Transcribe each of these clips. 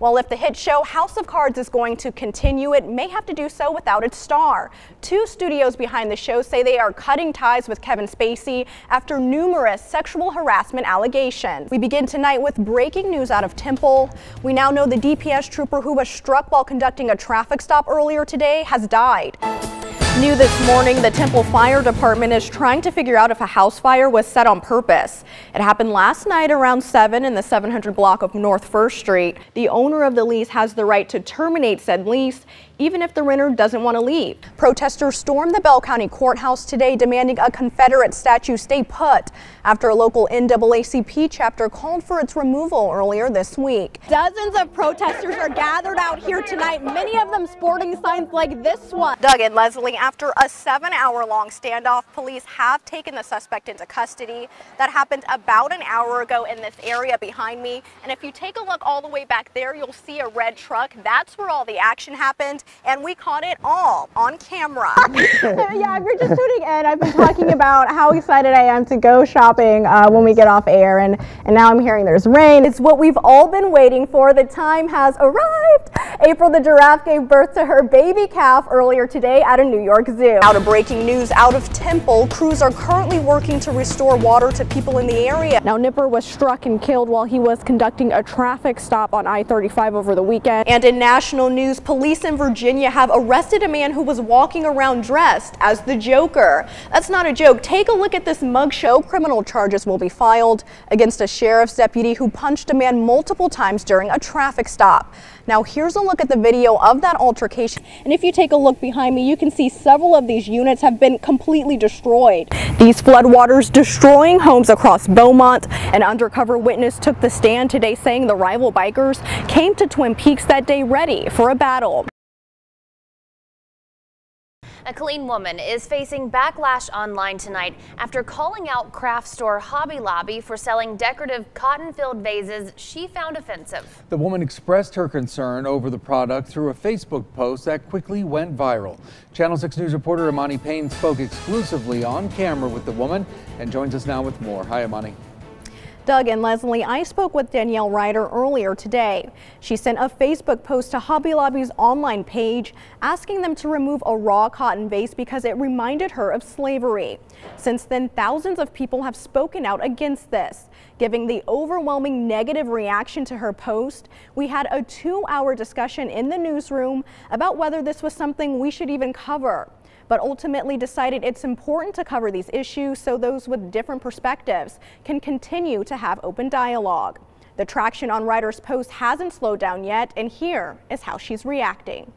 Well, if the hit show House of Cards is going to continue, it may have to do so without its star. Two studios behind the show say they are cutting ties with Kevin Spacey after numerous sexual harassment allegations. We begin tonight with breaking news out of Temple. We now know the DPS trooper who was struck while conducting a traffic stop earlier today has died. New this morning, the Temple Fire Department is trying to figure out if a house fire was set on purpose. It happened last night around 7 in the 700 block of North 1st Street. The owner of the lease has the right to terminate said lease even if the renter doesn't want to leave. Protesters stormed the Bell County Courthouse today demanding a Confederate statue stay put after a local NAACP chapter called for its removal earlier this week. Dozens of protesters are gathered out here tonight, many of them sporting signs like this one. Doug and Leslie, after a 7-hour-long standoff, police have taken the suspect into custody. That happened about an hour ago in this area behind me. And if you take a look all the way back there, you'll see a red truck. That's where all the action happened. And we caught it all on camera. Yeah, if you're just tuning in, I've been talking about how excited I am to go shopping when we get off air, and now I'm hearing there's rain. It's what we've all been waiting for. The time has arrived. April the giraffe gave birth to her baby calf earlier today at a New York zoo. Out of breaking news out of Temple, crews are currently working to restore water to people in the area. Now, Nipper was struck and killed while he was conducting a traffic stop on I-35 over the weekend. And in national news, police in Virginia have arrested a man who was walking around dressed as the Joker. That's not a joke. Take a look at this mugshot. Criminal charges will be filed against a sheriff's deputy who punched a man multiple times during a traffic stop. Now, here's a look at the video of that altercation. And if you take a look behind me, you can see several of these units have been completely destroyed. These floodwaters destroying homes across Beaumont. An undercover witness took the stand today saying the rival bikers came to Twin Peaks that day ready for a battle. A clean woman is facing backlash online tonight after calling out craft store Hobby Lobby for selling decorative cotton-filled vases she found offensive. The woman expressed her concern over the product through a Facebook post that quickly went viral. Channel 6 News reporter Emani Payne spoke exclusively on camera with the woman and joins us now with more. Hi, Emani. Doug and Leslie, I spoke with Danielle Ryder earlier today. She sent a Facebook post to Hobby Lobby's online page asking them to remove a raw cotton vase because it reminded her of slavery. Since then, thousands of people have spoken out against this. Giving the overwhelming negative reaction to her post, we had a 2-hour discussion in the newsroom about whether this was something we should even cover, but ultimately decided it's important to cover these issues so those with different perspectives can continue to have open dialogue. The traction on Ryder's post hasn't slowed down yet, and here is how she's reacting.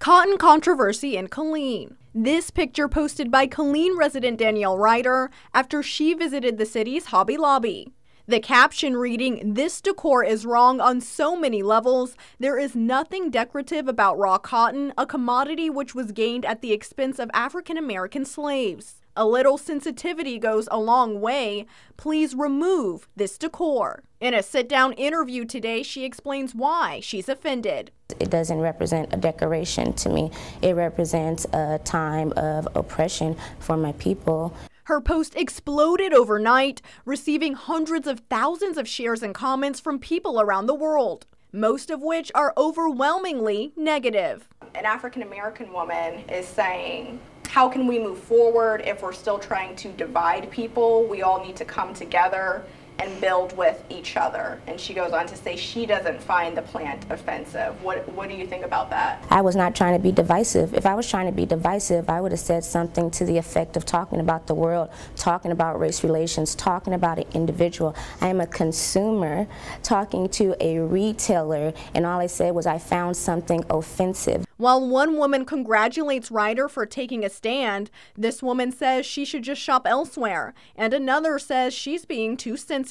Cotton controversy in Killeen. This picture posted by Killeen resident Danielle Ryder after she visited the city's Hobby Lobby. The caption reading, "This decor is wrong on so many levels. There is nothing decorative about raw cotton, a commodity which was gained at the expense of African American slaves. A little sensitivity goes a long way. Please remove this decor." In a sit-down interview today, she explains why she's offended. It doesn't represent a decoration to me. It represents a time of oppression for my people. Her post exploded overnight, receiving hundreds of thousands of shares and comments from people around the world, most of which are overwhelmingly negative. An African-American woman is saying, how can we move forward if we're still trying to divide people? We all need to come together and build with each other. And she goes on to say she doesn't find the plant offensive. What do you think about that? I was not trying to be divisive. If I was trying to be divisive, I would have said something to the effect of talking about the world, talking about race relations, talking about an individual. I am a consumer talking to a retailer, and all I said was I found something offensive. While one woman congratulates Ryder for taking a stand, this woman says she should just shop elsewhere, and another says she's being too sensitive.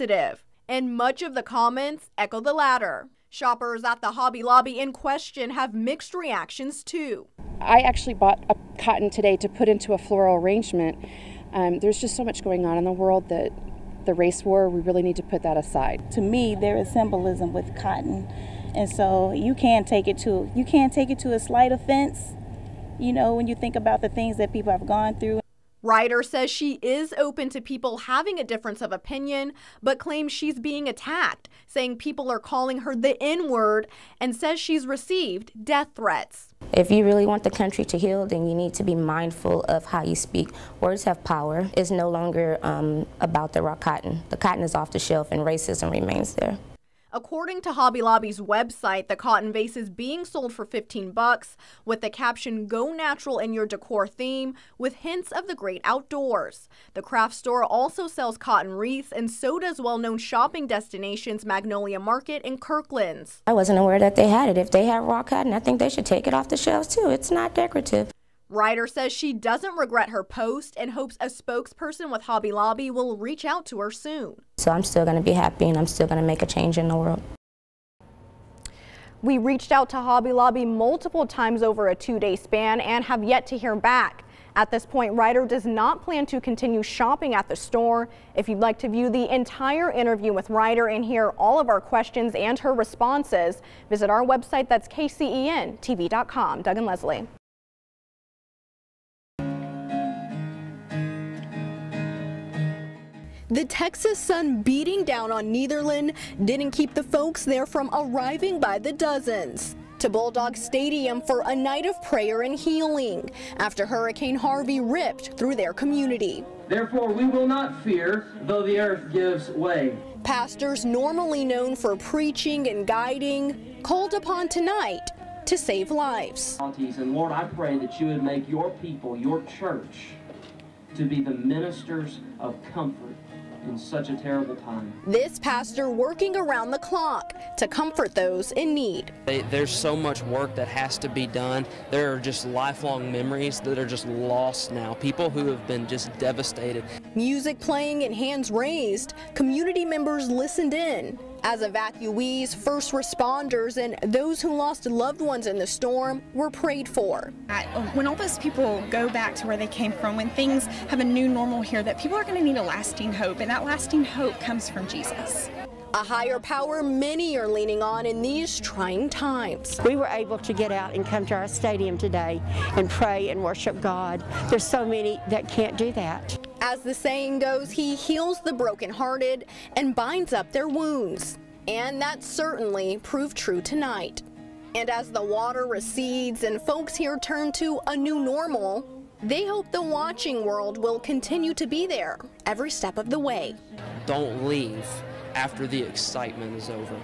And much of the comments echo the latter. Shoppers at the Hobby Lobby in question have mixed reactions too. I actually bought a cotton today to put into a floral arrangement. There's just so much going on in the world that the race war, we really need to put that aside. To me, there is symbolism with cotton. And so you can take it to a slight offense, you know, when you think about the things that people have gone through. Ryder says she is open to people having a difference of opinion, but claims she's being attacked, saying people are calling her the N-word, and says she's received death threats. If you really want the country to heal, then you need to be mindful of how you speak. Words have power. It's no longer about the raw cotton. The cotton is off the shelf and racism remains there. According to Hobby Lobby's website, the cotton vase is being sold for $15 with the caption "Go Natural in Your Decor" theme with hints of the great outdoors. The craft store also sells cotton wreaths, and so does well-known shopping destinations Magnolia Market and Kirkland's. I wasn't aware that they had it. If they have raw cotton, I think they should take it off the shelves too. It's not decorative. Ryder says she doesn't regret her post and hopes a spokesperson with Hobby Lobby will reach out to her soon. So I'm still going to be happy, and I'm still going to make a change in the world. We reached out to Hobby Lobby multiple times over a 2-day span and have yet to hear back. At this point, Ryder does not plan to continue shopping at the store. If you'd like to view the entire interview with Ryder and hear all of our questions and her responses, visit our website. That's KCENTV.com. Doug and Leslie. The Texas sun beating down on Netherland didn't keep the folks there from arriving by the dozens to Bulldog Stadium for a night of prayer and healing after Hurricane Harvey ripped through their community. Therefore, we will not fear, though the earth gives way. Pastors normally known for preaching and guiding, called upon tonight to save lives. And Lord, I pray that you would make your people, your church, to be the ministers of comfort in such a terrible time. This pastor working around the clock to comfort those in need. There's so much work that has to be done. There are just lifelong memories that are just lost now. People who have been just devastated. Music playing and hands raised, community members listened in as evacuees, first responders, and those who lost loved ones in the storm were prayed for. When all those people go back to where they came from, when things have a new normal here, that people are going to need a lasting hope, and that lasting hope comes from Jesus. A higher power many are leaning on in these trying times. We were able to get out and come to our stadium today and pray and worship God. There's so many that can't do that. As the saying goes, he heals the brokenhearted and binds up their wounds. And that certainly proved true tonight. And as the water recedes and folks here turn to a new normal, they hope the watching world will continue to be there every step of the way. Don't leave after the excitement is over.